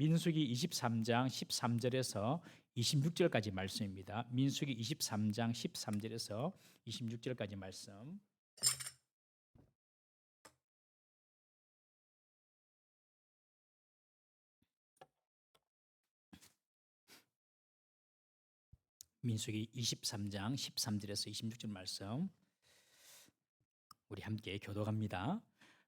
민수기 23장 13절에서 26절까지 말씀입니다. 민수기 23장 13절에서 26절까지 말씀. 민수기 23장 13절에서 26절 말씀 우리 함께 교독합니다.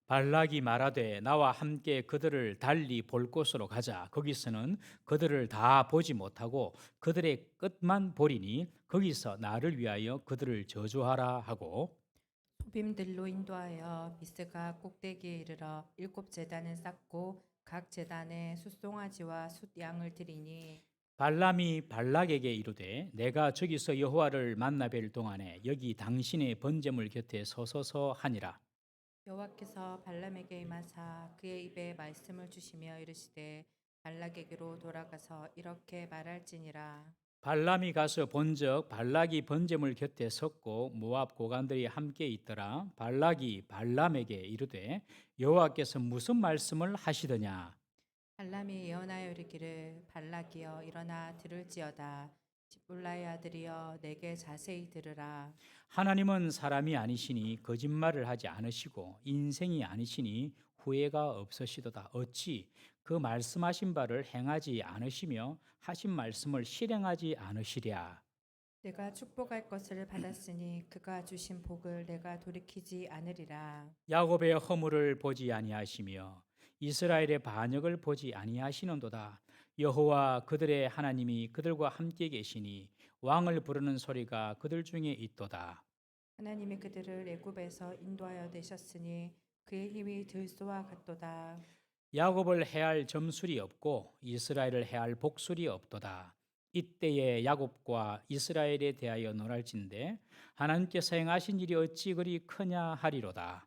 발락이 말하되 나와 함께 그들을 달리 볼 곳으로 가자. 거기서는 그들을 다 보지 못하고 그들의 끝만 보리니 거기서 나를 위하여 그들을 저주하라 하고 소빔들로 인도하여 비스가 꼭대기에 이르러 7제단을 쌓고 각 제단에 숫송아지와 숫양을 드리니 발람이 발락에게 이르되 내가 저기서 여호와를 만나 뵐 동안에 여기 당신의 번제물 곁에 서서서 하니라. 여호와께서 발람에게 임하사 그의 입에 말씀을 주시며 이르시되 발락에게로 돌아가서 이렇게 말할지니라. 발람이 가서 본즉 발락이 번제물 곁에 섰고 모압 고관들이 함께 있더라. 발락이 발람에게 이르되 여호와께서 무슨 말씀을 하시더냐. 발람이 예언하여 이르기를 발락이여 일어나 들을지어다. 집불라의 아들이여 내게 자세히 들으라. 하나님은 사람이 아니시니 거짓말을 하지 않으시고 인생이 아니시니 후회가 없으시도다. 어찌 그 말씀하신 바를 행하지 않으시며 하신 말씀을 실행하지 않으시랴. 내가 축복할 것을 받았으니 그가 주신 복을 내가 돌이키지 않으리라. 야곱의 허물을 보지 아니하시며 이스라엘의 반역을 보지 아니하시는도다. 여호와 그들의 하나님이 그들과 함께 계시니 왕을 부르는 소리가 그들 중에 있도다. 하나님이 그들을 애굽에서 인도하여 내셨으니 그의 힘이 들소와 같도다. 야곱을 해할 점술이 없고 이스라엘을 해할 복술이 없도다. 이때에 야곱과 이스라엘에 대하여 논할진대 하나님께서 행하신 일이 어찌 그리 크냐 하리로다.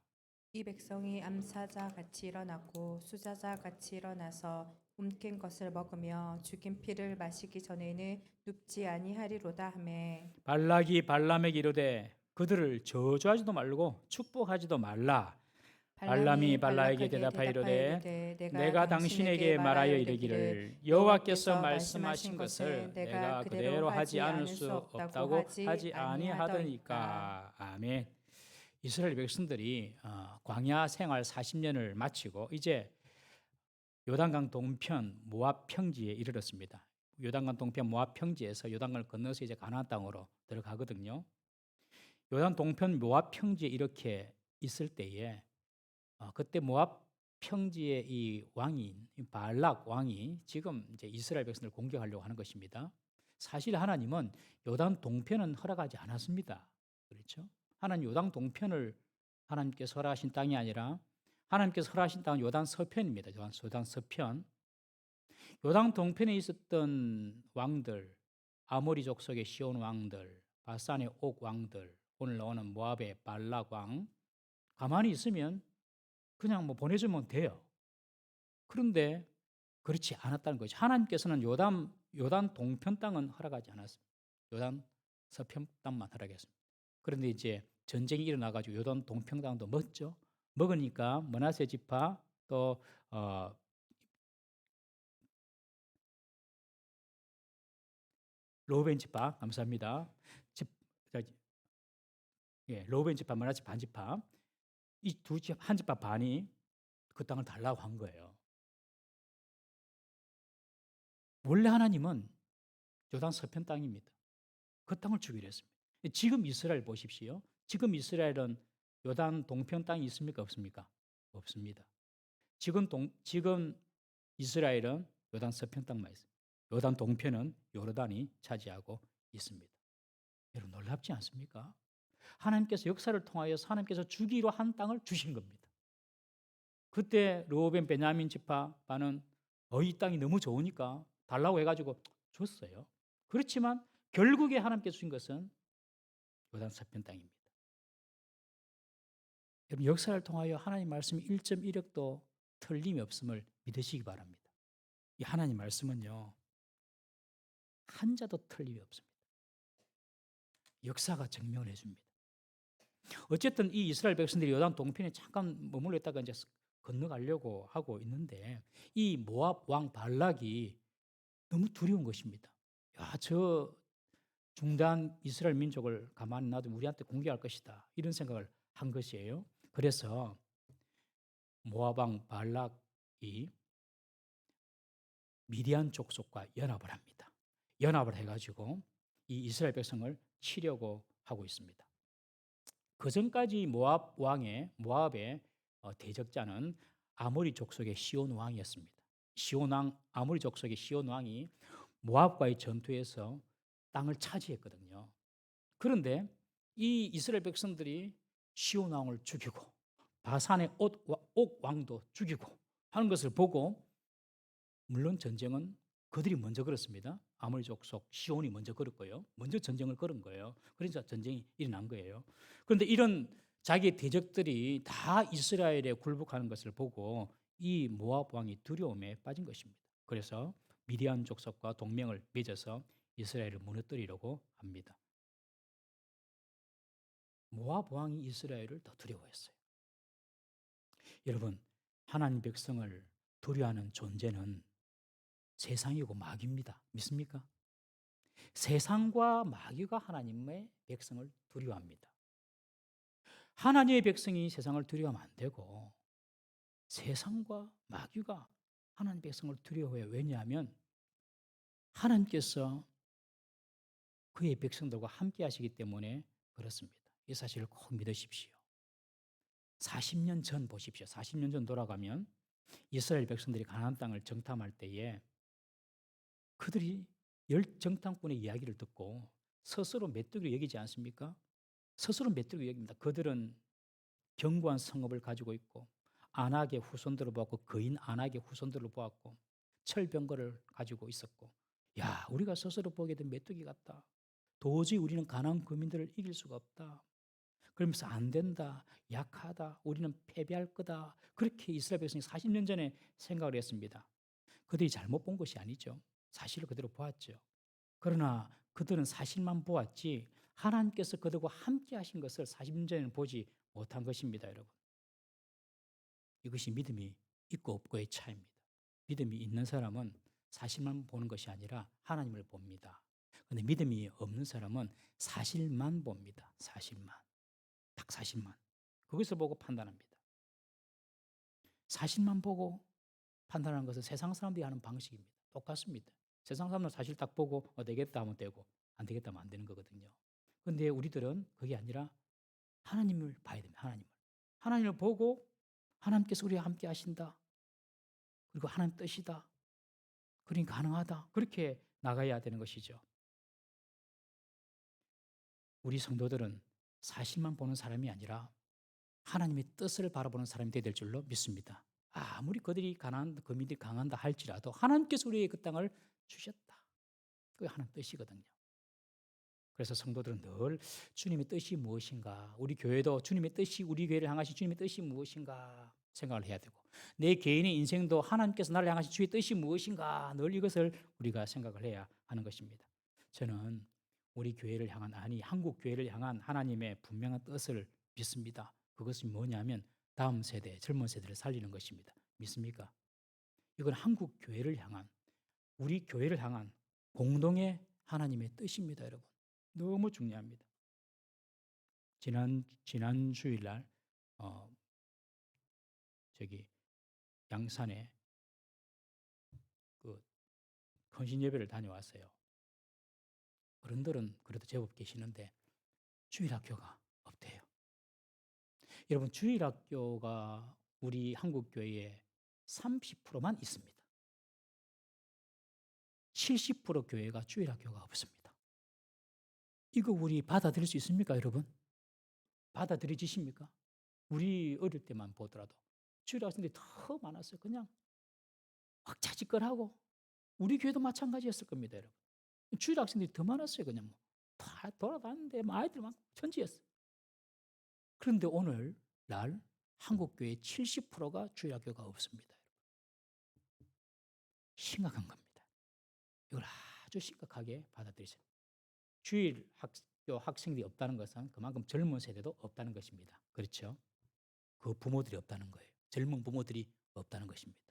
이 백성이 암사자 같이 일어나고 수자자 같이 일어나서 움킨 것을 먹으며 죽인 피를 마시기 전에는 눕지 아니하리로다 하매 발락이 발람에게 이르되 그들을 저주하지도 말고 축복하지도 말라. 발람이 발락에게 대답하여 이르되 내가 당신에게 말하여 이르기를 여호와께서 말씀하신 것을 내가 그대로 하지 않을 수 없다고 하지 아니하더니까. 아멘. 이스라엘 백성들이 광야 생활 40년을 마치고 이제 요단강 동편 모압 평지에 이르렀습니다. 요단강 동편 모압 평지에서 요단강을 건너서 이제 가나안 땅으로 들어가거든요. 요단 동편 모압 평지에 이렇게 있을 때에 그때 모압 평지의 이 왕인 발락 왕이 지금 이제 이스라엘 백성을 공격하려고 하는 것입니다. 사실 하나님은 요단 동편은 허락하지 않았습니다. 그렇죠? 하나님 요단 동편을 하나님께서 허락하신 땅이 아니라 하나님께서 허락하신 땅은 요단 서편입니다. 요단 서편. 요단 동편에 있었던 왕들, 아모리 족속의 시온 왕들, 바산의 옥 왕들, 오늘 나오는 모압의 발락 왕, 가만히 있으면 그냥 뭐 보내주면 돼요. 그런데 그렇지 않았다는 거죠. 하나님께서는 요단 동편 땅은 허락하지 않았습니다. 요단 서편 땅만 허락했습니다. 그런데 이제 전쟁이 일어나가지고 요단 동편 땅도 먹죠. 먹으니까 므낫세 지파 또 로벤 지파 감사합니다. 로벤 지파, 므낫세 반 지파 이 두 지파 한 지파 반이 그 땅을 달라고 한 거예요. 원래 하나님은 요단 서편 땅입니다. 그 땅을 주기로 했습니다. 지금 이스라엘 보십시오. 지금 이스라엘은 요단 동편 땅이 있습니까? 없습니까? 없습니다. 지금 이스라엘은 요단 서편 땅만 있습니다. 요단 동편은 요르단이 차지하고 있습니다. 여러분 놀랍지 않습니까? 하나님께서 역사를 통하여서 하나님께서 주기로 한 땅을 주신 겁니다. 그때 르우벤 베냐민 지파는 이 땅이 너무 좋으니까 달라고 해가지고 줬어요. 그렇지만 결국에 하나님께서 주신 것은 요단 서편 땅입니다. 여러분 역사를 통하여 하나님 말씀이 1.1억도 틀림이 없음을 믿으시기 바랍니다. 이 하나님 말씀은요 한자도 틀림이 없습니다. 역사가 증명을 해줍니다. 어쨌든 이 이스라엘 백성들이 요단 동편에 잠깐 머물러 있다가 이제 건너가려고 하고 있는데 이 모압 왕 발락이 너무 두려운 것입니다. 야, 저 중대한 이스라엘 민족을 가만히 놔두면 우리한테 공격할 것이다. 이런 생각을 한 것이에요. 그래서 모압 왕 발락이 미디안 족속과 연합을 합니다. 연합을 해가지고 이 이스라엘 백성을 치려고 하고 있습니다. 그 전까지 모압의 대적자는 아모리 족속의 시온 왕이었습니다. 아모리 족속의 시온 왕이 모압과의 전투에서 땅을 차지했거든요. 그런데 이 이스라엘 백성들이 시온 왕을 죽이고 바산의 옥 왕도 죽이고 하는 것을 보고, 물론 전쟁은 그들이 먼저 걸었습니다. 아모리 족속 시온이 먼저 걸었고요. 먼저 전쟁을 걸은 거예요. 그러니까 전쟁이 일어난 거예요. 그런데 이런 자기의 대적들이 다 이스라엘에 굴복하는 것을 보고 이 모압 왕이 두려움에 빠진 것입니다. 그래서 미디안 족속과 동맹을 맺어서 이스라엘을 무너뜨리려고 합니다. 모압 왕이 이스라엘을 더 두려워했어요. 여러분, 하나님 백성을 두려워하는 존재는 세상이고 마귀입니다. 믿습니까? 세상과 마귀가 하나님의 백성을 두려워합니다. 하나님의 백성이 세상을 두려워하면 안 되고 세상과 마귀가 하나님 백성을 두려워해요. 왜냐하면 하나님께서 그의 백성들과 함께 하시기 때문에 그렇습니다. 이 사실을 꼭 믿으십시오. 40년 전 보십시오. 40년 전 돌아가면 이스라엘 백성들이 가나안 땅을 정탐할 때에 그들이 열 정탐꾼의 이야기를 듣고 스스로 메뚜기로 여기지 않습니까? 스스로 메뚜기로 여깁니다. 그들은 견고한 성읍을 가지고 있고 안악의 후손들을 보았고 거인 안악의 후손들을 보았고 철병거를 가지고 있었고, 야, 우리가 스스로 보게 된 메뚜기 같다. 도저히 우리는 가나안 거민들을 이길 수가 없다. 그러면서 안 된다, 약하다, 우리는 패배할 거다. 그렇게 이스라엘 백성이 40년 전에 생각을 했습니다. 그들이 잘못 본 것이 아니죠. 사실을 그대로 보았죠. 그러나 그들은 사실만 보았지 하나님께서 그들과 함께 하신 것을 40년 전에는 보지 못한 것입니다, 여러분. 이것이 믿음이 있고 없고의 차이입니다. 믿음이 있는 사람은 사실만 보는 것이 아니라 하나님을 봅니다. 그런데 믿음이 없는 사람은 사실만 봅니다. 사실만. 딱 사실만. 그것을 보고 판단합니다. 사실만 보고 판단하는 것은 세상 사람들이 하는 방식입니다. 똑같습니다. 세상 사람들은 사실 딱 보고 되겠다 하면 되고 안 되겠다 하면 안 되는 거거든요. 그런데 우리들은 그게 아니라 하나님을 봐야 됩니다. 하나님을 보고 하나님께서 우리와 함께 하신다. 그리고 하나님 뜻이다. 그러니까 가능하다. 그렇게 나가야 되는 것이죠. 우리 성도들은 사실만 보는 사람이 아니라 하나님의 뜻을 바라보는 사람이 되어야 될 줄로 믿습니다. 아무리 그들이 거민들이 강한다 할지라도 하나님께서 우리에게 그 땅을 주셨다. 그게 하나님 뜻이거든요. 그래서 성도들은 늘 주님의 뜻이 무엇인가, 우리 교회도 주님의 뜻이, 우리 교회를 향하신 주님의 뜻이 무엇인가 생각을 해야 되고, 내 개인의 인생도 하나님께서 나를 향하신 주의 뜻이 무엇인가 늘 이것을 우리가 생각을 해야 하는 것입니다. 저는 우리 교회를 향한, 한국 교회를 향한 하나님의 분명한 뜻을 믿습니다. 그것이 뭐냐면 다음 세대, 젊은 세대를 살리는 것입니다. 믿습니까? 이건 한국 교회를 향한, 우리 교회를 향한 공동의 하나님의 뜻입니다, 여러분. 너무 중요합니다. 지난 주일날 양산에 그 헌신 예배를 다녀왔어요. 어른들은 그래도 제법 계시는데 주일학교가 없대요. 여러분, 주일학교가 우리 한국 교회에 30%만 있습니다. 70% 교회가 주일학교가 없습니다. 이거 우리 받아들일 수 있습니까, 여러분? 받아들여지십니까? 우리 어릴 때만 보더라도 주일 학생들이 더 많았어요. 그냥 막 자직거하고, 우리 교회도 마찬가지였을 겁니다, 여러분. 주일 학생들이 더 많았어요. 그냥 다 돌아다니는데 아이들 막 천지였어요. 그런데 오늘 날 한국 교회 70%가 주일 학교가 없습니다. 심각한 겁니다. 이걸 아주 심각하게 받아들이세요. 주일 학교 학생들이 없다는 것은 그만큼 젊은 세대도 없다는 것입니다. 그렇죠? 그 부모들이 없다는 거예요. 젊은 부모들이 없다는 것입니다.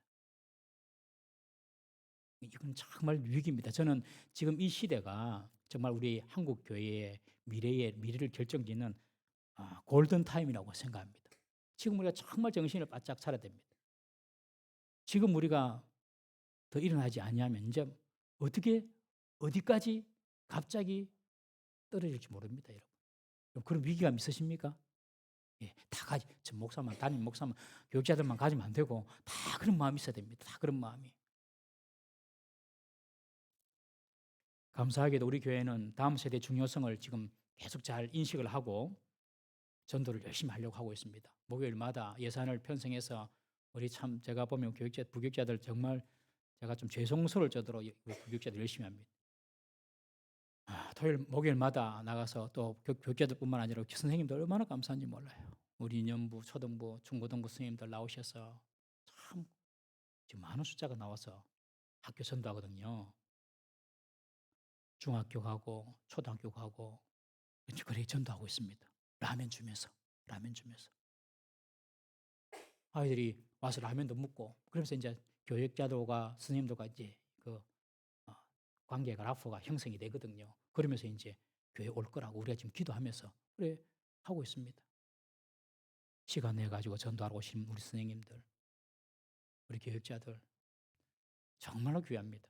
이건 정말 위기입니다. 저는 지금 이 시대가 정말 우리 한국 교회의 미래를 결정짓는 골든 타임이라고 생각합니다. 지금 우리가 정말 정신을 바짝 차려야 됩니다. 지금 우리가 더 일어나지 아니하면 이제 어디까지 갑자기 떨어질지 모릅니다, 여러분. 그런 위기감 있으십니까? 예, 다 가지. 저 목사만, 담임 목사만, 교육자들만 가지면 안 되고 다 그런 마음이 있어야 됩니다. 다 그런 마음이. 감사하게도 우리 교회는 다음 세대 중요성을 지금 계속 잘 인식을 하고 전도를 열심히 하려고 하고 있습니다. 목요일마다 예산을 편성해서 우리 참 제가 보면 부교육자들 정말 제가 좀 죄송스러울 정도로 부교육자들 열심히 합니다. 목요일마다 나가서 또 교육자들뿐만 아니라 선생님들 얼마나 감사한지 몰라요. 우리 인연부, 초등부, 중고등부 선생님들 나오셔서 참 지금 많은 숫자가 나와서 학교 전도하거든요. 중학교 가고 초등학교 가고 그래 전도하고 있습니다. 라면 주면서 아이들이 와서 라면도 먹고 그러면서 이제 교육자들과 선생님들과 이제 그 관계가 라포가 형성이 되거든요. 그러면서 이제 교회 올 거라고 우리가 지금 기도하면서 그래 하고 있습니다. 시간 내 가지고 전도하러 오신 우리 선생님들, 우리 교육자들 정말로 귀합니다.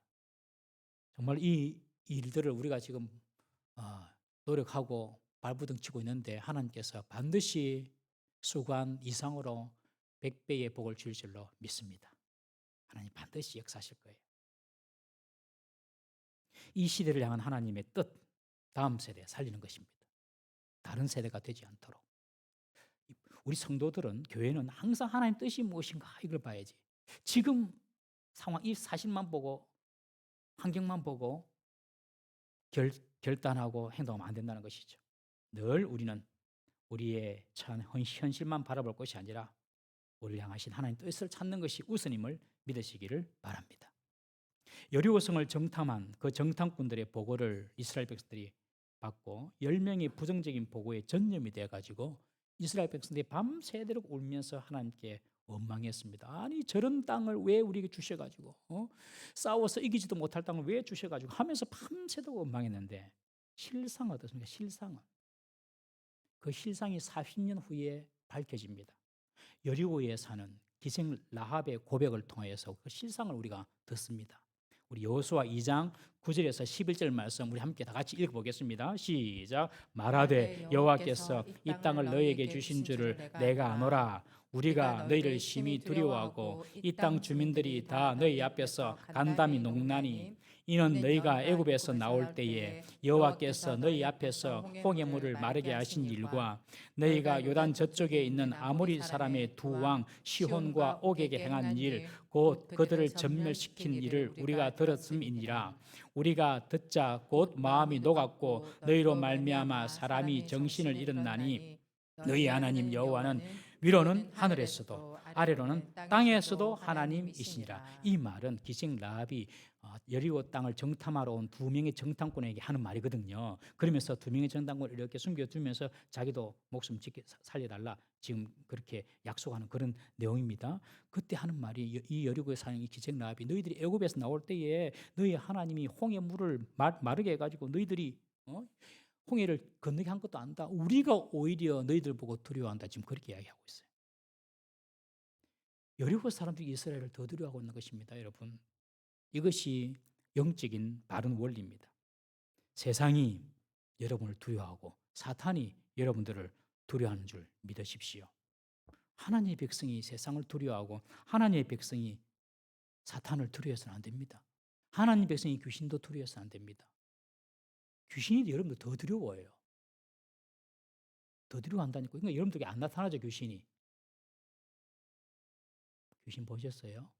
정말 이 일들을 우리가 지금 노력하고 발부둥 치고 있는데 하나님께서 반드시 수고한 이상으로 100배의 복을 주실 줄로 믿습니다. 하나님 반드시 역사하실 거예요. 이 시대를 향한 하나님의 뜻, 다음 세대 살리는 것입니다. 다른 세대가 되지 않도록. 우리 성도들은, 교회는 항상 하나님 뜻이 무엇인가 이걸 봐야지. 지금 상황, 이 사실만 보고 환경만 보고 결단하고 행동하면 안 된다는 것이죠. 늘 우리는 우리의 현실만 바라볼 것이 아니라 우리를 향하신 하나님 뜻을 찾는 것이 우선임을 믿으시기를 바랍니다. 여리고성을 정탐한 그 정탐꾼들의 보고를 이스라엘 백성들이 받고 10명의 부정적인 보고에 전념이 되어가지고 이스라엘 백성들이 밤새도록 울면서 하나님께 원망했습니다. 아니 저런 땅을 왜 우리에게 주셔가지고 싸워서 이기지도 못할 땅을 왜 주셔가지고 하면서 밤새도록 원망했는데 실상은 어떻습니까? 실상은 그 실상이 40년 후에 밝혀집니다. 여리고에 사는 기생 라합의 고백을 통해서 그 실상을 우리가 듣습니다. 우리 여호수아 2장 9절에서 11절 말씀 우리 함께 다 같이 읽어보겠습니다. 시작. 말하되 여호와께서 이 땅을 너희에게 주신 줄을 내가 아노라. 우리가 너희를 심히 두려워하고 이 땅 주민들이 다 너희 앞에서 간담이 녹나니 이는 너희가 애굽에서 나올 때에 여호와께서 너희 앞에서 홍해물을 마르게 하신 일과 너희가 요단 저쪽에 있는 아모리 사람의 두 왕 시혼과 옥에게 행한 일 곧 그들을 전멸시킨 일을 우리가 들었음이니라. 우리가 듣자 곧 마음이 녹았고 너희로 말미암아 사람이 정신을 잃었나니 너희 하나님 여호와는 위로는 하늘에서도 아래로는 땅에서도 하나님이시니라. 이 말은 기생 라합이 여리고 땅을 정탐하러 온 두 명의 정탐꾼에게 하는 말이거든요. 그러면서 두 명의 정탐꾼을 이렇게 숨겨두면서 자기도 목숨 살려달라 지금 그렇게 약속하는 그런 내용입니다. 그때 하는 말이 이 여리고에 사는 이 기생 라합이 너희들이 애굽에서 나올 때에 너희 하나님이 홍해 물을 마르게 해가지고 너희들이 홍해를 건너게 한 것도 안다. 우리가 오히려 너희들 보고 두려워한다. 지금 그렇게 이야기하고 있어요. 여리고 사람들이 이스라엘을 더 두려워하고 있는 것입니다, 여러분. 이것이 영적인 바른 원리입니다. 세상이 여러분을 두려워하고 사탄이 여러분들을 두려워하는 줄 믿으십시오. 하나님의 백성이 세상을 두려워하고 하나님의 백성이 사탄을 두려워해서는 안 됩니다. 하나님의 백성이 귀신도 두려워해서는 안 됩니다. 귀신이 여러분들 더 두려워해요. 더 두려워한다니까. 그러니까 여러분들에게 안 나타나죠, 귀신이. 귀신 보셨어요?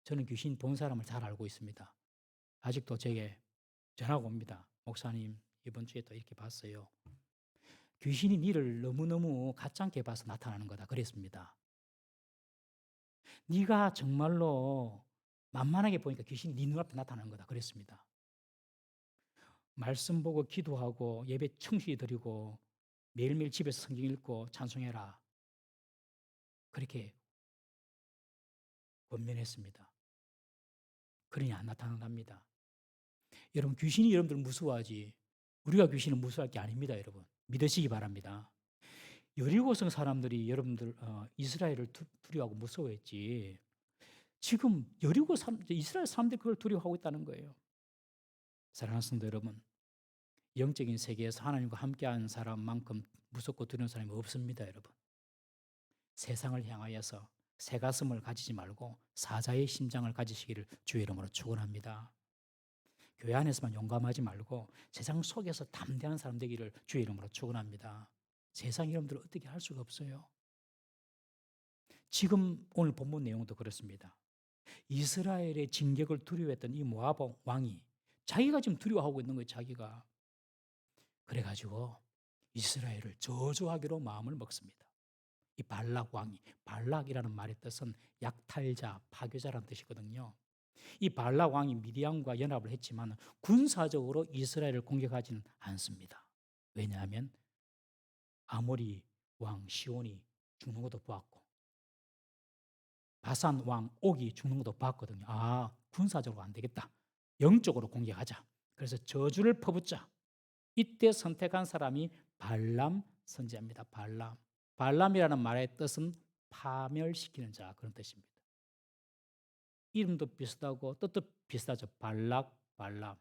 저는 귀신 본 사람을 잘 알고 있습니다. 아직도 제게 전화가 옵니다. 목사님, 이번 주에 또 이렇게 봤어요. 귀신이 니를 너무너무 가짜게 봐서 나타나는 거다. 그랬습니다. 네가 정말로 만만하게 보니까 귀신이 네 눈앞에 나타나는 거다. 그랬습니다. 말씀 보고 기도하고 예배 청시 드리고 매일매일 집에서 성경 읽고 찬송해라. 그렇게 권면했습니다. 그러니 안 나타난답니다. 여러분 귀신이 여러분들 무서워하지 우리가 귀신을 무서워할 게 아닙니다. 여러분 믿으시기 바랍니다. 여리고성 사람들이 여러분들 이스라엘을 두려워하고 무서워했지 지금 이스라엘 사람들이 그걸 두려워하고 있다는 거예요. 사랑하는 성도 여러분, 영적인 세계에서 하나님과 함께하는 사람만큼 무섭고 두려운 사람이 없습니다. 여러분 세상을 향하여서 새가슴을 가지지 말고 사자의 심장을 가지시기를 주의 이름으로 축원합니다. 교회 안에서만 용감하지 말고 세상 속에서 담대한 사람 되기를 주의 이름으로 축원합니다. 세상 여러분들 어떻게 할 수가 없어요. 지금 오늘 본문 내용도 그렇습니다. 이스라엘의 진격을 두려워했던 이 모압 왕이 자기가 지금 두려워하고 있는 거예요. 자기가. 그래가지고 이스라엘을 저주하기로 마음을 먹습니다. 이 발락 왕이, 발락이라는 말의 뜻은 약탈자, 파괴자라는 뜻이거든요. 이 발락 왕이 미디안과 연합을 했지만 군사적으로 이스라엘을 공격하지는 않습니다. 왜냐하면 아모리 왕 시온이 죽는 것도 보았고 바산 왕 옥이 죽는 것도 봤거든요. 아, 군사적으로 안 되겠다. 영적으로 공격하자. 그래서 저주를 퍼붓자. 이때 선택한 사람이 발람 선지자입니다. 발람. 발람이라는 말의 뜻은 파멸시키는 자 그런 뜻입니다. 이름도 비슷하고 뜻도 비슷하죠. 발락, 발람.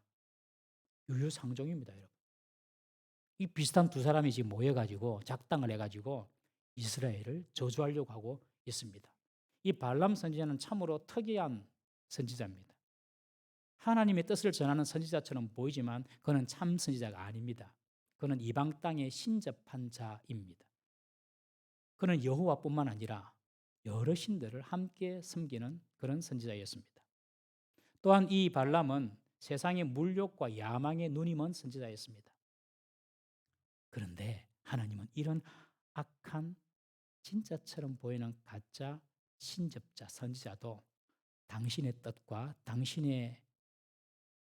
유유상종입니다, 여러분. 이 비슷한 두 사람이 지금 모여가지고 작당을 해가지고 이스라엘을 저주하려고 하고 있습니다. 이 발람 선지자는 참으로 특이한 선지자입니다. 하나님의 뜻을 전하는 선지자처럼 보이지만 그는 참 선지자가 아닙니다. 그는 이방 땅에 신접한 자입니다. 그는 여호와뿐만 아니라 여러 신들을 함께 섬기는 그런 선지자였습니다. 또한 이 발람은 세상의 물욕과 야망에 눈이 먼 선지자였습니다. 그런데 하나님은 이런 악한 진짜처럼 보이는 가짜 신접자, 선지자도 당신의 뜻과 당신의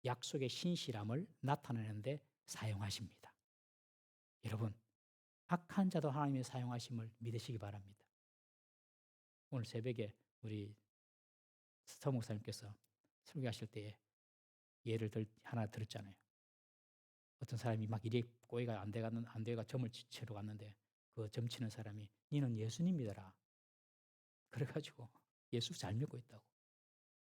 약속의 신실함을 나타내는데 사용하십니다. 여러분, 악한 자도 하나님의 사용하심을 믿으시기 바랍니다. 오늘 새벽에 우리 서 목사님께서 설교하실 때에 예를 하나 들었잖아요. 어떤 사람이 막 일이 꼬이가 안 돼가 점을 치러 갔는데 그 점 치는 사람이 니는 예수님 믿어라. 그래가지고 예수 잘 믿고 있다고.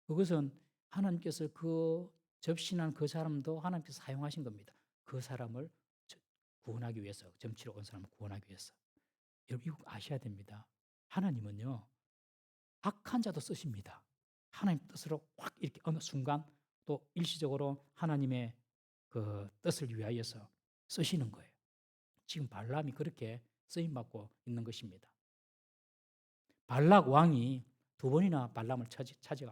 그것은 하나님께서 그 접신한 그 사람도 하나님께서 사용하신 겁니다. 그 사람을 구원하기 위해서, 점치러 온 사람을 구원하기 위해서. 여러분 이거 아셔야 됩니다. 하나님은요 악한 자도 쓰십니다. 하나님 뜻으로 확 이렇게 어느 순간 또 일시적으로 하나님의 그 뜻을 위하여서 쓰시는 거예요. 지금 발람이 그렇게 쓰임 받고 있는 것입니다. 발락 왕이 두 번이나 발람을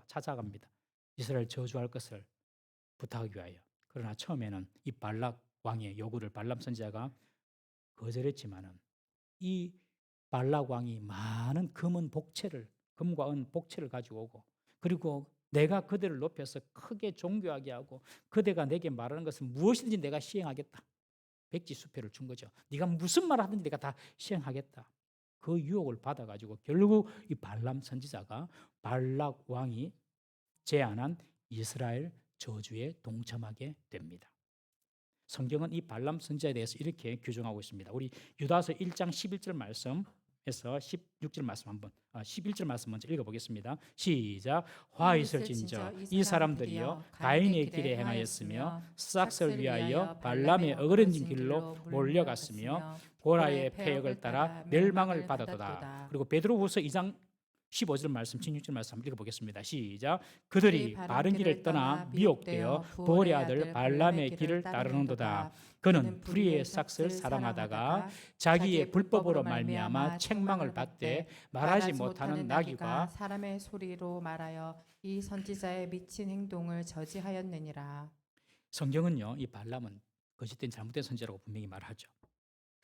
찾아갑니다. 이스라엘 저주할 것을 부탁하기 위하여. 그러나 처음에는 이 발락 왕의 요구를 발람 선지자가 거절했지만은 이 발락 왕이 많은 금과 은 복채를 가지고 오고 그리고 내가 그들을 높여서 크게 존귀하게 하고 그대가 내게 말하는 것은 무엇이든지 내가 시행하겠다. 백지수표를 준 거죠. 네가 무슨 말 하든지 내가 다 시행하겠다. 그 유혹을 받아가지고 결국 이 발람 선지자가 발락 왕이 제안한 이스라엘 저주에 동참하게 됩니다. 성경은 이 발람 선지자에 대해서 이렇게 규정하고 있습니다. 우리 유다서 1장 11절 말씀에서 16절 말씀 한번 11절 말씀 먼저 읽어보겠습니다. 시작. 화 있을진저 이 사람들이여 가인의 길에 행하였으며 싹을 위하여 발람의 어그러진 길로 몰려갔으며 고라의 패역을 따라 멸망을 받았도다. 그리고 베드로후서 2장 15절 말씀, 16절 말씀 한번 읽어보겠습니다. 시작. 그들이 바른 길을 떠나 미혹되어 보올의 아들 발람의 길을 따르는도다. 그는 불의의 삭을 사랑하다가 자기의 불법으로 말미암아 책망을 받되 말하지 못하는 나귀가 사람의 소리로 말하여 이 선지자의 미친 행동을 저지하였느니라. 성경은요, 이 발람은 거짓된 잘못된 선지자라고 분명히 말하죠.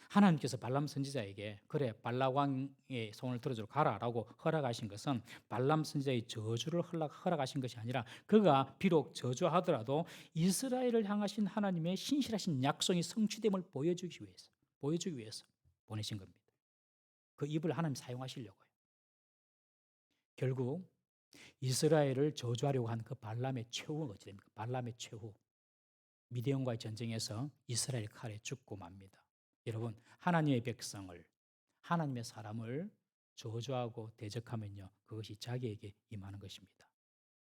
하나님께서 발람 선지자에게 그래 발락 왕의 손을 들어주러 가라라고 허락하신 것은 발람 선지자의 저주를 허락하신 것이 아니라 그가 비록 저주하더라도 이스라엘을 향하신 하나님의 신실하신 약속이 성취됨을 보여주기 위해서 보내신 겁니다. 그 입을 하나님 사용하시려고요. 결국 이스라엘을 저주하려고 한 그 발람의 최후가 어찌 됩니까? 발람의 최후. 미디안과의 전쟁에서 이스라엘 칼에 죽고 맙니다. 여러분, 하나님의 백성을, 하나님의 사람을 저주하고 대적하면요, 그것이 자기에게 임하는 것입니다.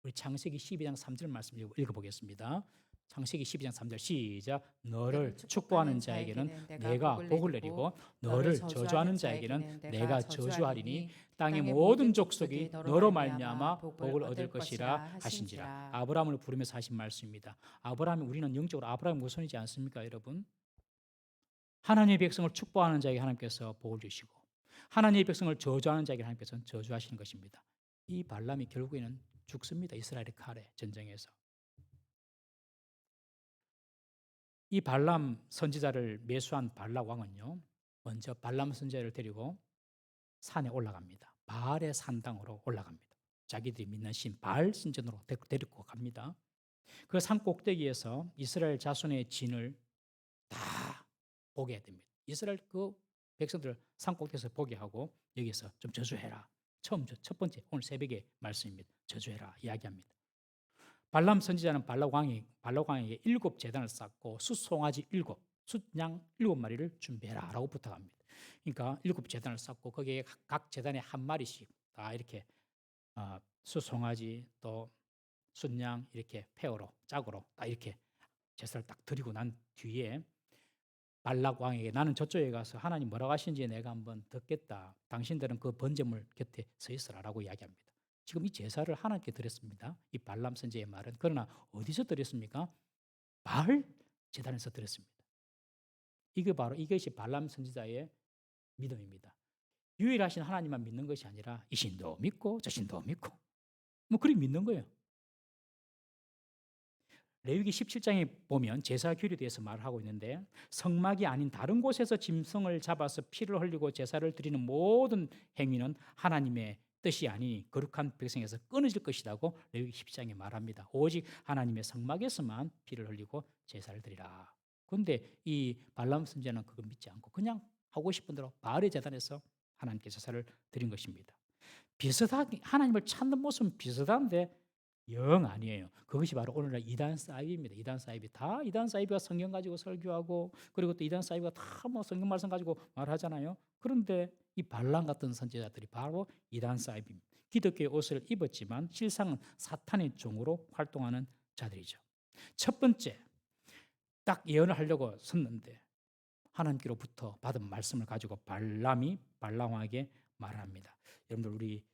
우리 창세기 12장 3절 말씀 읽어보겠습니다. 창세기 12장 3절 시작. 너를 축복하는 자에게는 내가 복을 내리고 너를 저주하는 자에게는 내가 저주하리니 땅의 모든 족속이 너로 말미암아 복을 얻을 것이라 하신지라. 아브라함을 부르면서 하신 말씀입니다. 아브라함이 우리는 영적으로 아브라함의 후손이지 않습니까, 여러분? 하나님의 백성을 축복하는 자에게 하나님께서 복을 주시고 하나님의 백성을 저주하는 자에게 하나님께서는 저주하시는 것입니다. 이 발람이 결국에는 죽습니다. 이스라엘의 칼에 전쟁에서. 이 발람 선지자를 매수한 발락 왕은요, 먼저 발람 선지자를 데리고 산에 올라갑니다. 바알의 산당으로 올라갑니다. 자기들이 믿는 신 바알 신전으로 데리고 갑니다. 그 산 꼭대기에서 이스라엘 자손의 진을 다 보게 됩니다. 이스라엘 그 백성들 산 꼭대기에서 보게 하고 여기서 좀 저주해라. 첫 번째 오늘 새벽의 말씀입니다. 저주해라 이야기합니다. 발람 선지자는 발락 왕에게 7 제단을 쌓고 숫송아지 7, 숫양 7마리를 준비해라라고 부탁합니다. 그러니까 7 제단을 쌓고 거기에 각 제단에 한 마리씩 다 이렇게 숫송아지 또 숫양 이렇게 페어로 짝으로 딱 이렇게 제사를 딱 드리고 난 뒤에 발락 왕에게 나는 저쪽에 가서 하나님 뭐라고 하시는지 내가 한번 듣겠다. 당신들은 그 번제물 곁에 서 있으라라고 이야기합니다. 지금 이 제사를 하나님께 드렸습니다. 이 발람 선지의 말은. 그러나 어디서 드렸습니까? 바알 제단에서 드렸습니다. 이것이 발람 선지자의 믿음입니다. 유일하신 하나님만 믿는 것이 아니라 이 신도 믿고 저 신도 믿고 뭐 그렇게 믿는 거예요. 레위기 17장에 보면 제사 규례에 대해서 말을 하고 있는데 성막이 아닌 다른 곳에서 짐승을 잡아서 피를 흘리고 제사를 드리는 모든 행위는 하나님의 뜻이 아니니 거룩한 백성에서 끊어질 것이라고 레위기 17장에 말합니다. 오직 하나님의 성막에서만 피를 흘리고 제사를 드리라. 그런데 이 발람 선지자는 그걸 믿지 않고 그냥 하고 싶은 대로 바알의 제단에서 하나님께 제사를 드린 것입니다. 비슷하게 하나님을 찾는 모습은 비슷한데 영 아니에요. 그것이 바로 오늘날 이단 사이비입니다. 이단 사이비 다 이단 사이비가 성경 가지고 설교하고 그리고 또 이단 사이비가 다 뭐 성경 말씀 가지고 말하잖아요. 그런데 이 발람 같은 선지자들이 바로 이단 사이비입니다. 기독교의 옷을 입었지만 실상은 사탄의 종으로 활동하는 자들이죠. 첫 번째, 딱 예언을 하려고 섰는데 하나님께로부터 받은 말씀을 가지고 발람이 발람에게 말합니다. 여러분들 우리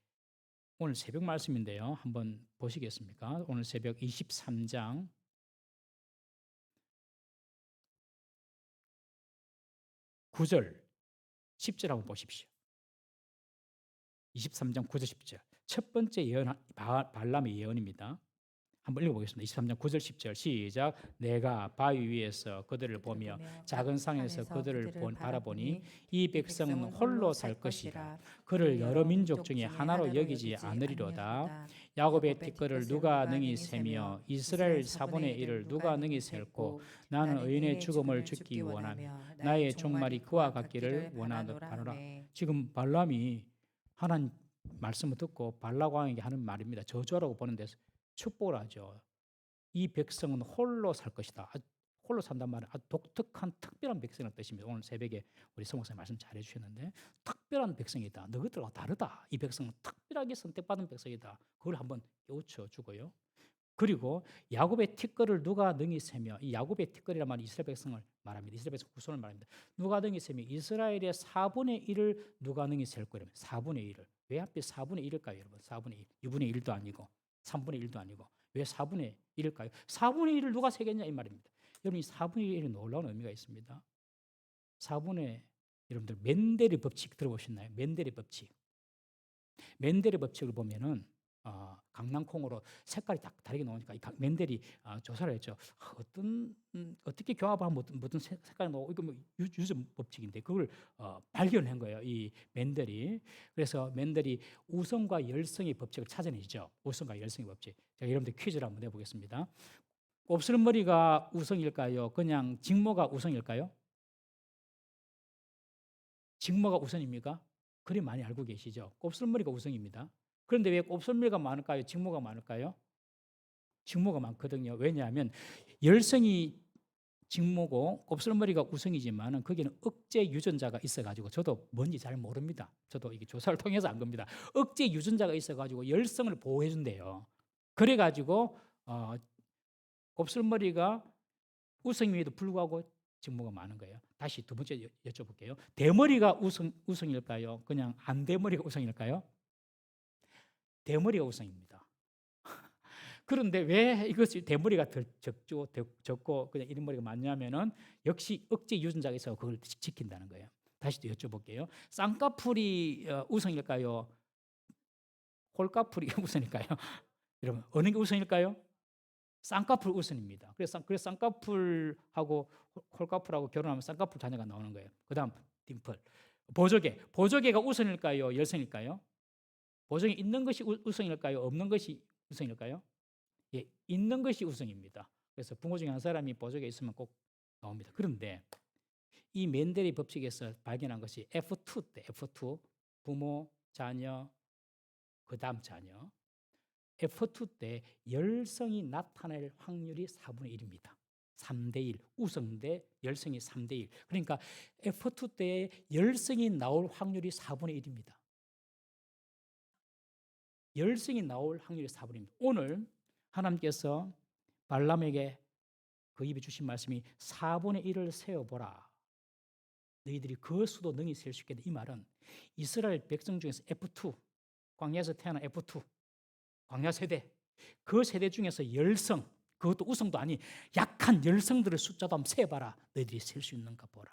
오늘 새벽 말씀인데요. 한번 보시겠습니까? 오늘 새벽 23장 9절 10절 한번 보십시오. 23장 9절 10절. 첫 번째 예언 발람의 예언입니다. 한번 읽어보겠습니다. 23장 9절 10절 시작. 내가 바위 위에서 그들을 보며 작은 상에서 그들을 바라보니 이 백성은 홀로 살 것이라. 그를 여러 민족 중에 하나로 여기지 않으리로다. 야곱의 티끌을 누가 능히 세며 이스라엘 4분의 1을 누가 능히 셀고 나는 의인의 죽음을 죽기 원하며 나의 종말이 그와 같기를 원하노라. 지금 발람이 하나님 말씀을 듣고 발락 왕에게 하는 말입니다. 저주라고 보는 데서 축복을 하죠. 이 백성은 홀로 살 것이다. 홀로 산단 말은 아주 독특한 특별한 백성이라는 뜻입니다. 오늘 새벽에 우리 성목사님 말씀 잘 해주셨는데 특별한 백성이다. 너희들과 다르다. 이 백성은 특별하게 선택받은 백성이다. 그걸 한번 깨우쳐 주고요. 그리고 야곱의 티끌을 누가 능히 세며 이 야곱의 티끌이란 말은 이스라엘 백성을 말합니다. 이스라엘 백성 후손을 말합니다. 누가 능히 세며 이스라엘의 4분의 1을 누가 능히 셀 거라면 4분의 1을 왜 하필 4분의 1일까요, 여러분? 4분의 1, 2분의 1도 아니고 3분의 1도 아니고 왜 4분의 1일까요? 4분의 1을 누가 세겠냐 이 말입니다. 여러분 이 4분의 1이 놀라운 의미가 있습니다. 4분의 여러분들 멘델의 법칙 들어보셨나요? 멘델의 법칙. 멘델의 법칙을 보면은 강낭콩으로 색깔이 딱 다르게 나오니까 이 멘델이 조사를 했죠. 어떻게 교합을 하면 어떤 색깔이 나오고 이거 뭐 유전 법칙인데 그걸 발견한 거예요. 이 멘델이. 그래서 멘델이 우성과 열성의 법칙을 찾아내죠. 우성과 열성의 법칙. 제가 여러분들 퀴즈를 한번 내보겠습니다. 곱슬머리가 우성일까요? 그냥 직모가 우성일까요? 직모가 우선입니까? 그리 많이 알고 계시죠? 곱슬머리가 우성입니다. 그런데 왜 곱슬머리가 많을까요? 직모가 많을까요? 직모가 많거든요. 왜냐하면 열성이 직모고 곱슬머리가 우성이지만은 거기는 억제 유전자가 있어가지고 저도 뭔지 잘 모릅니다. 저도 이게 조사를 통해서 안 겁니다. 억제 유전자가 있어가지고 열성을 보호해준대요. 그래가지고 곱슬머리가 우성임에도 불구하고 직모가 많은 거예요. 다시 두 번째 여쭤볼게요. 대머리가 우성일까요? 그냥 안대머리가 우성일까요? 대머리가 우성입니다. 그런데 왜 이것이 대머리가 더 적고 그냥 이런 머리가 많냐면은 역시 억제 유전자가 있어 그걸 지킨다는 거예요. 다시 또 여쭤볼게요. 쌍꺼풀이 우성일까요? 홀까풀이 우성일까요? 여러분 어느 게 우성일까요? 쌍꺼풀 우선입니다. 그래서 쌍꺼풀하고 홀까풀하고 결혼하면 쌍꺼풀 자녀가 나오는 거예요. 그다음 딤플. 보조개가 우선일까요? 열선일까요? 보조개 있는 것이 우선일까요? 없는 것이 우선일까요? 예, 있는 것이 우선입니다. 그래서 부모 중에 한 사람이 보조개 있으면 꼭 나옵니다. 그런데 이 맨델의 법칙에서 발견한 것이 F2 때 F2 부모, 자녀, 그다음 자녀. F2 때 열성이 나타날 확률이 4분의 1입니다. 3대 1, 우성 대 열성이 3대 1. 그러니까 F2 때 열성이 나올 확률이 4분의 1입니다. 열성이 나올 확률이 4분의 1입니다. 오늘 하나님께서 발람에게 그 입에 주신 말씀이 4분의 1을 세어보라. 너희들이 그 수도 능히 셀 수 있겠다. 이 말은 이스라엘 백성 중에서 F2, 광야에서 태어난 F2, 광야 세대, 그 세대 중에서 열성, 그것도 우성도 아닌 약한 열성들의 숫자도 한번 세봐라. 너희들이 셀 수 있는가 보라.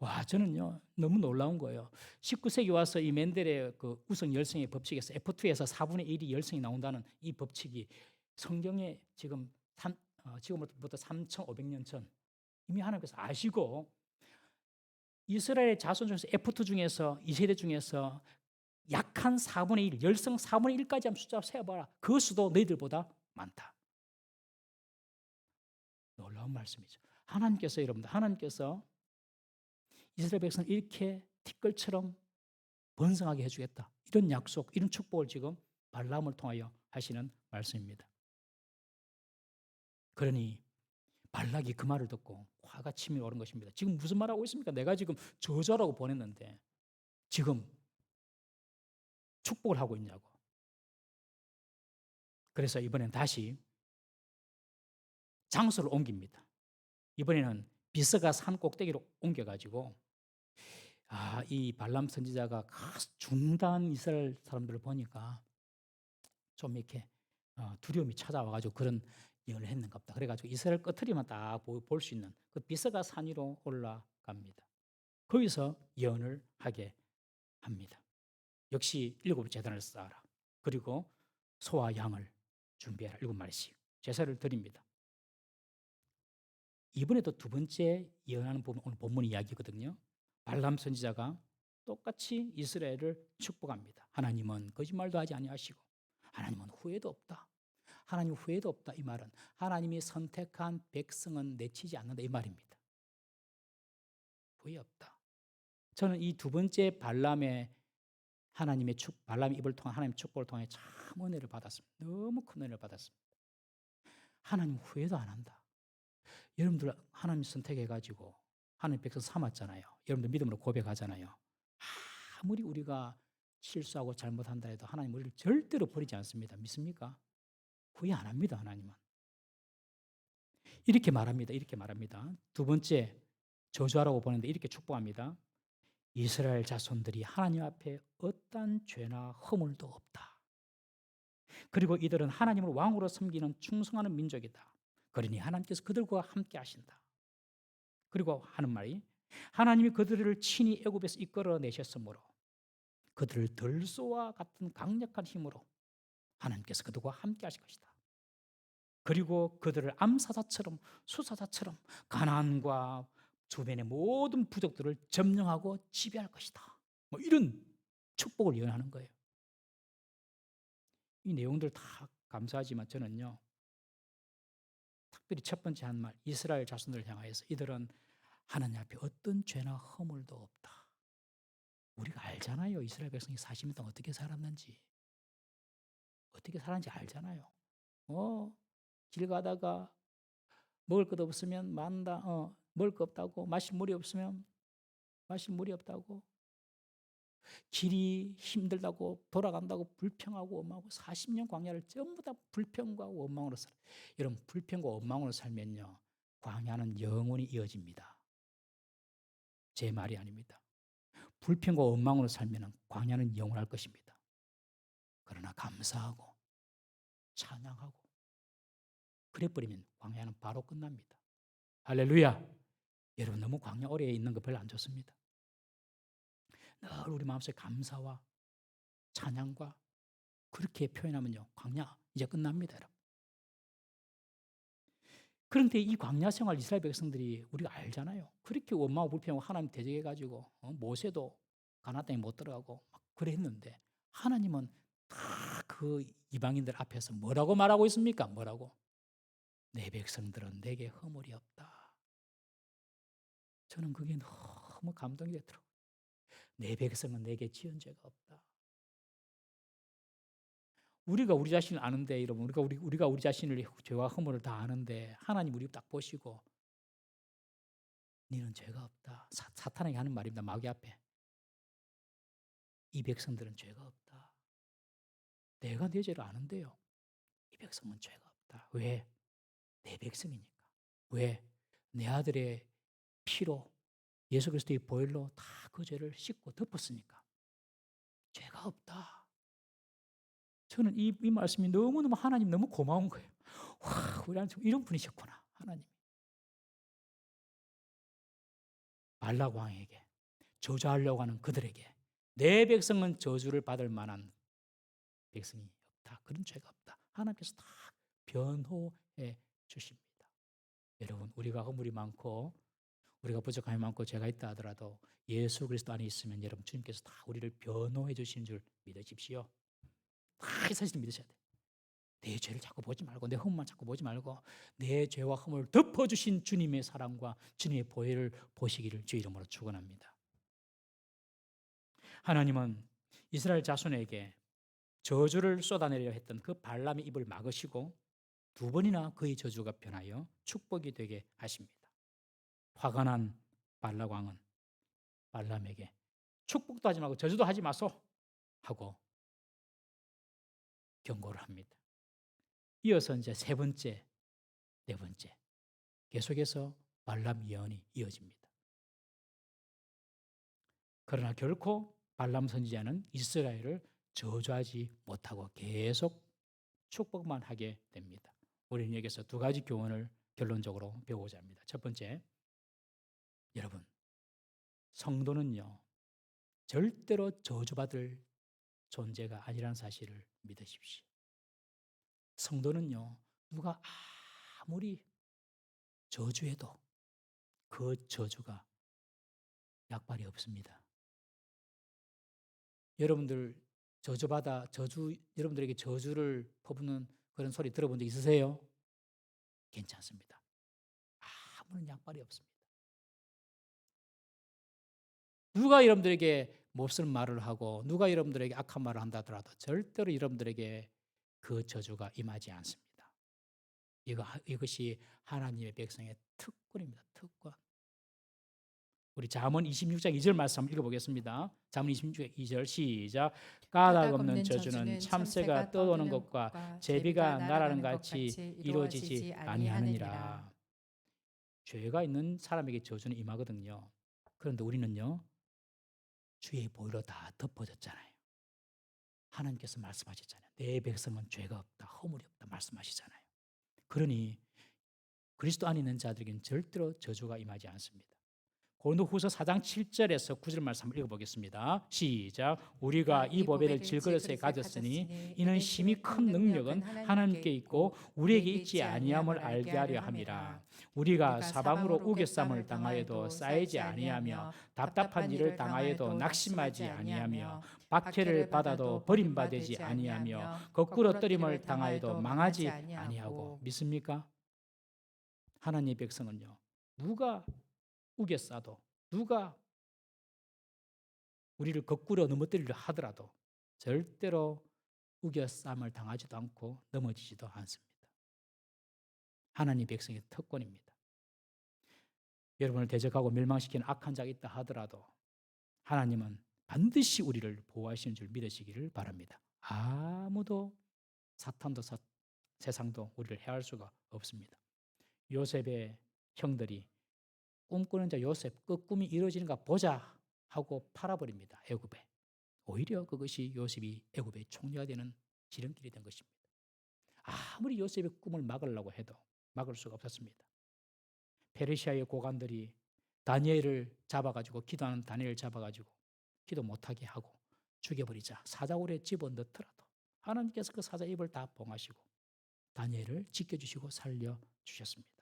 와, 저는요 너무 놀라운 거예요. 19세기 와서 이 맨델의 그 우성 열성의 법칙에서 F2에서 4분의 1이 열성이 나온다는 이 법칙이 성경에 지금부터 3,500년 전 이미 하나님께서 아시고 이스라엘 자손 중에서 F2 중에서 이 세대 중에서 약한 4분의 1, 열성 4분의 1까지 한번 숫자 세어봐라. 그 수도 너희들보다 많다. 놀라운 말씀이죠. 하나님께서 이스라엘 백성을 이렇게 티끌처럼 번성하게 해주겠다. 이런 약속, 이런 축복을 지금 발람을 통하여 하시는 말씀입니다. 그러니 발락이 그 말을 듣고 화가 치밀어 오른 것입니다. 지금 무슨 말하고 있습니까? 내가 지금 저주하라고 보냈는데 지금 축복을 하고 있냐고. 그래서 이번엔 다시 장소를 옮깁니다. 이번에는 비스가 산 꼭대기로 옮겨가지고 이 발람 선지자가 중단 이스라엘 사람들을 보니까 좀 이렇게 두려움이 찾아와가지고 그런 예언을 했는가 보다. 그래가지고 이스라엘 끝트리만 딱 볼 수 있는 그 비스가 산 위로 올라갑니다. 거기서 예언을 하게 합니다. 역시 7 제단을 쌓아라. 그리고 소와 양을 준비해라. 7마리씩 제사를 드립니다. 이번에도 두 번째 예언하는 부분 오늘 본문 이야기거든요. 발람 선지자가 똑같이 이스라엘을 축복합니다. 하나님은 거짓말도 하지 아니하시고 하나님은 후회도 없다. 하나님 후회도 없다. 이 말은 하나님이 선택한 백성은 내치지 않는다. 이 말입니다. 후회 없다. 저는 이 두 번째 발람의 입을 통한 하나님의 축복을 통해 참 은혜를 받았습니다. 너무 큰 은혜를 받았습니다. 하나님 후회도 안 한다. 여러분들 하나님 선택해가지고 하나님 백성 삼았잖아요. 여러분들 믿음으로 고백하잖아요. 아무리 우리가 실수하고 잘못한다 해도 하나님 우리를 절대로 버리지 않습니다. 믿습니까? 후회 안 합니다. 하나님은. 이렇게 말합니다. 두 번째 저주하라고 보는데 이렇게 축복합니다. 이스라엘 자손들이 하나님 앞에 어떠한 죄나 허물도 없다. 그리고 이들은 하나님을 왕으로 섬기는 충성하는 민족이다. 그러니 하나님께서 그들과 함께 하신다. 그리고 하는 말이 하나님이 그들을 친히 애굽에서 이끌어내셨으므로 그들을 들소와 같은 강력한 힘으로 하나님께서 그들과 함께 하실 것이다. 그리고 그들을 암사자처럼 수사자처럼 가나안과 주변의 모든 부족들을 점령하고 지배할 것이다. 뭐 이런 축복을 예언하는 거예요. 이 내용들 다 감사하지만 저는요. 특별히 첫 번째 한 말, 이스라엘 자손들을 향하여서 이들은 하나님 앞에 어떤 죄나 허물도 없다. 우리가 알잖아요. 이스라엘 백성이 40년 동안 어떻게 살았는지. 어떻게 살았는지 알잖아요. 길 가다가 먹을 것 없으면 만다. 먹을 거 없다고, 마실 물이 없으면 마실 물이 없다고, 길이 힘들다고, 돌아간다고 불평하고 원망하고 40년 광야를 전부 다 불평과 원망으로 살아요. 여러분, 불평과 원망으로 살면요, 광야는 영원히 이어집니다. 제 말이 아닙니다. 불평과 원망으로 살면 광야는 영원할 것입니다. 그러나 감사하고 찬양하고 그래버리면 광야는 바로 끝납니다. 할렐루야. 여러분, 너무 광야 오래 있는 거 별로 안 좋습니다. 늘 우리 마음속에 감사와 찬양과 그렇게 표현하면요, 광야 이제 끝납니다, 여러분. 그런데 이 광야 생활 이스라엘 백성들이 우리가 알잖아요. 그렇게 원망하고 불평하고 하나님 대적해가지고 모세도 가나안 땅에 못 들어가고 막 그랬는데, 하나님은 다 그 이방인들 앞에서 뭐라고 말하고 있습니까? 뭐라고? 내 백성들은 내게 허물이 없다. 저는 그게 너무 감동이 되더라고요. 내 백성은 내게 지은 죄가 없다. 우리가 우리 자신을 아는데, 여러분, 우리가 우리 자신을 죄와 허물을 다 아는데, 하나님 우리 딱 보시고 너는 죄가 없다. 사탄에게 하는 말입니다. 마귀 앞에. 이 백성들은 죄가 없다. 내가 내 죄를 아는데요, 이 백성은 죄가 없다. 왜? 내 백성이니까. 왜? 내 아들의 피로, 예수 그리스도의 보혈로 다 그 죄를 씻고 덮었으니까 죄가 없다. 저는 이 말씀이 너무너무 하나님 너무 고마운 거예요. 와, 우리 하나님 이런 분이셨구나, 하나님. 발락 왕에게, 저주하려고 하는 그들에게 내 백성은 저주를 받을 만한 백성이 없다. 그런 죄가 없다. 하나님께서 다 변호해 주십니다. 여러분, 우리가 허물이 많고 우리가 부족함이 많고 죄가 있다 하더라도 예수 그리스도 안에 있으면 여러분, 주님께서 다 우리를 변호해 주시는 줄 믿으십시오. 다 이 사실을 믿으셔야 돼요. 내 죄를 자꾸 보지 말고, 내 허물만 자꾸 보지 말고, 내 죄와 허물을 덮어주신 주님의 사랑과 주님의 보혈을 보시기를 주 이름으로 축원합니다. 하나님은 이스라엘 자손에게 저주를 쏟아내려 했던 그 발람의 입을 막으시고 두 번이나 그의 저주가 변하여 축복이 되게 하십니다. 화가 난 발락 왕은 발람에게 축복도 하지 말고 저주도 하지 마소 하고 경고를 합니다. 이어서 이제 세 번째, 네 번째, 계속해서 발람 예언이 이어집니다. 그러나 결코 발람 선지자는 이스라엘을 저주하지 못하고 계속 축복만 하게 됩니다. 우리는 여기서 두 가지 교훈을 결론적으로 배우고자 합니다. 첫 번째, 여러분, 성도는요, 절대로 저주받을 존재가 아니라는 사실을 믿으십시오. 성도는요, 누가 아무리 저주해도 그 저주가 약발이 없습니다. 여러분들 여러분들에게 저주를 퍼붓는 그런 소리 들어본 적 있으세요? 괜찮습니다. 아무런 약발이 없습니다. 누가 여러분들에게 몹쓸 말을 하고 누가 여러분들에게 악한 말을 한다 하더라도 절대로 여러분들에게 그 저주가 임하지 않습니다. 이것이 하나님의 백성의 특권입니다. 특권. 우리 잠언 26장 2절 말씀 한번 읽어보겠습니다. 잠언 26장 2절 시작. 까닭 없는 저주는 참새가 떠도는 것과 제비가 날아가는 같이 이루어지지 아니하느니라. 죄가 있는 사람에게 저주는 임하거든요. 그런데 우리는요, 주의 보혈로 다 덮어졌잖아요. 하나님께서 말씀하셨잖아요. 내 백성은 죄가 없다, 허물이 없다 말씀하시잖아요. 그러니 그리스도 안에 있는 자들에게는 절대로 저주가 임하지 않습니다. 고린도후서 4장 7절에서 9절 말씀 한번 읽어보겠습니다. 시작. 우리가 이 보배를 질그릇에 가졌으니 이는 심히 큰 능력은 하나님께 있고 우리에게 있지 아니함을 알게 하려 함이라. 우리가 사방으로 우겨쌈을 당하여도 쌓이지 아니하며 답답한 일을 당하여도 낙심하지 아니하며 박해를 받아도 버림받지 아니하며 거꾸로 떨림을 당하여도 망하지 아니하고. 믿습니까? 하나님의 백성은요, 누가 우겨 싸도, 누가 우리를 거꾸로 넘어뜨리려 하더라도 절대로 우겨쌈을 당하지도 않고 넘어지지도 않습니다. 하나님 백성의 특권입니다. 여러분을 대적하고 멸망시키는 악한 자가 있다 하더라도 하나님은 반드시 우리를 보호하시는 줄 믿으시기를 바랍니다. 아무도 사탄도 세상도 우리를 해할 수가 없습니다. 요셉의 형들이 꿈꾸는 자 요셉 그 꿈이 이루어지는가 보자 하고 팔아버립니다. 애굽에. 오히려 그것이 요셉이 애굽의 총리가 되는 지름길이 된 것입니다. 아무리 요셉의 꿈을 막으려고 해도 막을 수가 없었습니다. 페르시아의 고관들이 다니엘을 잡아가지고 기도하는 다니엘을 잡아가지고 기도 못하게 하고 죽여버리자 사자굴에 집어넣더라도 하나님께서 그 사자 입을 다 봉하시고 다니엘을 지켜주시고 살려주셨습니다.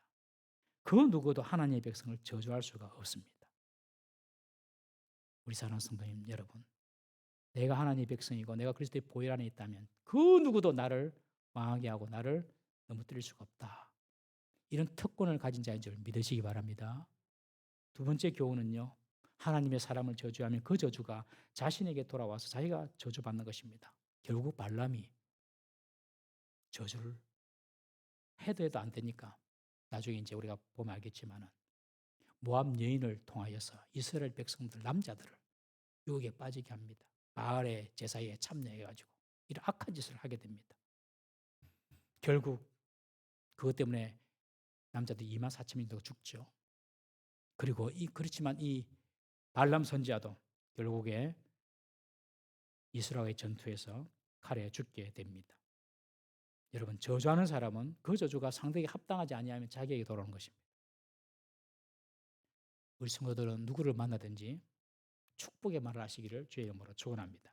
그 누구도 하나님의 백성을 저주할 수가 없습니다. 우리 사랑하는 성도님 여러분, 내가 하나님의 백성이고 내가 그리스도의 보혈 안에 있다면 그 누구도 나를 망하게 하고 나를 넘어뜨릴 수가 없다. 이런 특권을 가진 자인 줄 믿으시기 바랍니다. 두 번째 교훈은요, 하나님의 사람을 저주하면 그 저주가 자신에게 돌아와서 자기가 저주받는 것입니다. 결국 발람이 저주를 해도 안 되니까 나중에 이제 우리가 보면 알겠지만은 모압 여인을 통하여서 이스라엘 백성들 남자들을 유혹에 빠지게 합니다. 바알의 제사에 참여해가지고 이런 악한 짓을 하게 됩니다. 결국 그것 때문에 남자들 24,000명도 죽죠. 그리고 그렇지만 이 발람 선지자도 결국에 이스라엘의 전투에서 칼에 죽게 됩니다. 여러분, 저주하는 사람은 그 저주가 상대에게 합당하지 아니하면 자기에게 돌아오는 것입니다. 우리 성도들은 누구를 만나든지 축복의 말을 하시기를 주의 이름으로 축원합니다.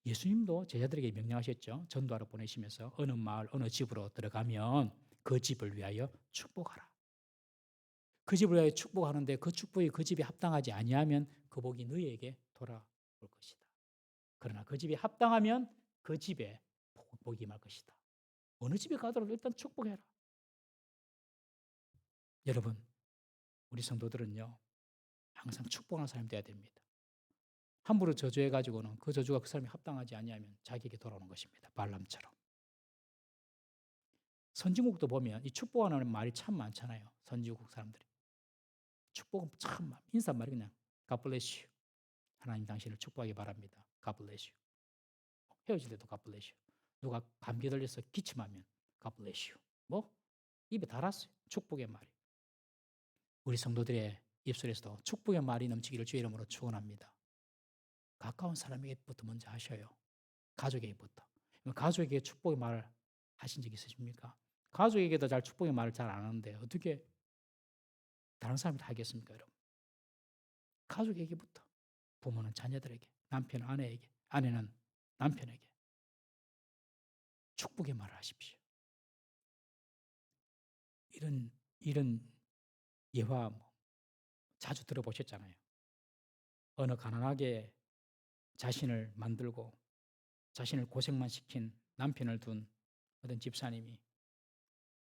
예수님도 제자들에게 명령하셨죠. 전도하러 보내시면서 어느 마을 어느 집으로 들어가면 그 집을 위하여 축복하라. 그 집을 위하여 축복하는데 그 축복이 그 집에 합당하지 아니하면 그 복이 너희에게 돌아올 것이다. 그러나 그 집에 합당하면 그 집에 복이 임할 것이다. 어느 집에 가더라도 일단 축복해라. 여러분, 우리 성도들은요, 항상 축복하는 사람이 되어야 됩니다. 함부로 저주해가지고는 그 저주가 그 사람이 합당하지 아니하면 자기에게 돌아오는 것입니다. 발람처럼. 선진국도 보면 이 축복하는 말이 참 많잖아요. 선진국 사람들이. 축복은 참 인사말이 그냥 God bless you. 하나님 당신을 축복하기 바랍니다. God bless you. 헤어질 때도 God bless you. 누가 감기 걸려서 기침하면 God bless you. 뭐 입에 달았어요. 축복의 말이. 우리 성도들의 입술에서도 축복의 말이 넘치기를 주의 이름으로 축원합니다. 가까운 사람에게부터 먼저 하셔요. 가족에게부터. 가족에게 축복의 말을 하신 적 있으십니까? 가족에게도 잘 축복의 말을 잘 안 하는데 어떻게 다른 사람이 다 하겠습니까, 여러분? 가족에게부터. 부모는 자녀들에게, 남편은 아내에게, 아내는 남편에게 축복의 말을 하십시오. 이런 예화 자주 들어보셨잖아요. 어느 가난하게 자신을 만들고 자신을 고생만 시킨 남편을 둔 어떤 집사님이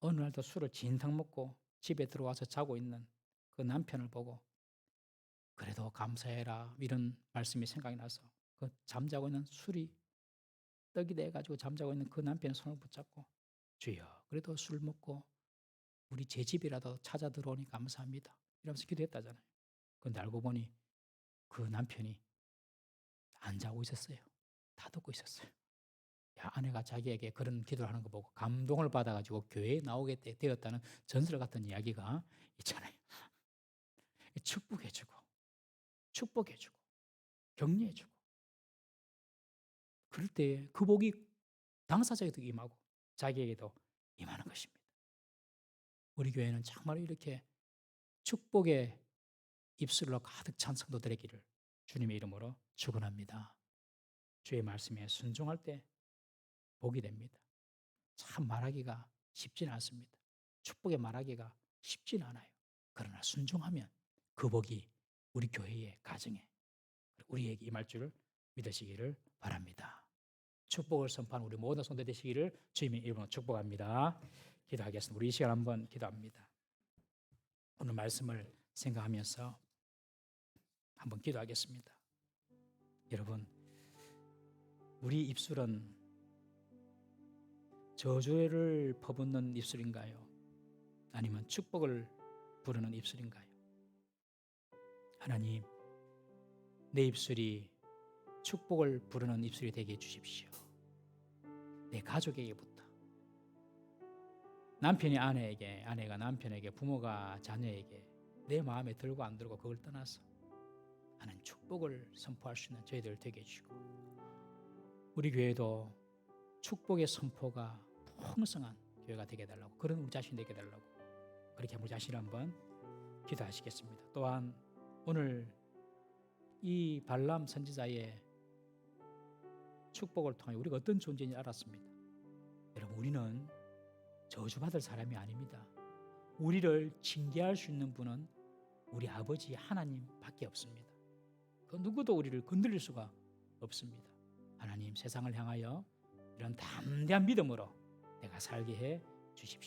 어느 날도 술을 진탕 먹고 집에 들어와서 자고 있는 그 남편을 보고 그래도 감사해라 이런 말씀이 생각이 나서 그 잠자고 있는 술이 떡이 돼가지고 잠자고 있는 그 남편의 손을 붙잡고 주여 그래도 술 먹고 우리 제 집이라도 찾아 들어오니 감사합니다 이러면서 기도했다잖아요. 그런데 알고 보니 그 남편이 안 자고 있었어요. 다 듣고 있었어요. 야, 아내가 자기에게 그런 기도를 하는 거 보고 감동을 받아가지고 교회에 나오게 되었다는 전설 같은 이야기가 있잖아요. 축복해주고 격려해주고 그럴 때 그 복이 당사자에게도 임하고 자기에게도 임하는 것입니다. 우리 교회는 정말 이렇게 축복의 입술로 가득 찬 성도들의 길을 주님의 이름으로 축원합니다. 주의 말씀에 순종할 때 복이 됩니다. 참 말하기가 쉽지는 않습니다. 축복의 말하기가 쉽지는 않아요. 그러나 순종하면 그 복이 우리 교회의 가정에 우리에게 임할 줄 믿으시기를 바랍니다. 축복을 선포하는 우리 모든 성도 되시기를 주님의 이름으로 축복합니다. 기도하겠습니다. 우리 이 시간 한번 기도합니다. 오늘 말씀을 생각하면서 한번 기도하겠습니다. 여러분, 우리 입술은 저주를 퍼붓는 입술인가요? 아니면 축복을 부르는 입술인가요? 하나님, 내 입술이 축복을 부르는 입술이 되게 해주십시오. 내 가족에게부터, 남편이 아내에게, 아내가 남편에게, 부모가 자녀에게 내 마음에 들고 안 들고 그걸 떠나서 하는 축복을 선포할 수 있는 저희들 되게 해주시고, 우리 교회도 축복의 선포가 풍성한 교회가 되게 해달라고, 그런 우리 자신 되게 해달라고, 그렇게 우리 자신 한번 기도하시겠습니다. 또한 오늘 이 발람 선지자의 축복을 통해 우리가 어떤 존재인지 알았습니다. 여러분, 우리는 저주받을 사람이 아닙니다. 우리를 징계할 수 있는 분은 우리 아버지 하나님밖에 없습니다. 그 누구도 우리를 건드릴 수가 없습니다. 하나님, 세상을 향하여 이런 담대한 믿음으로 내가 살게 해 주십시오.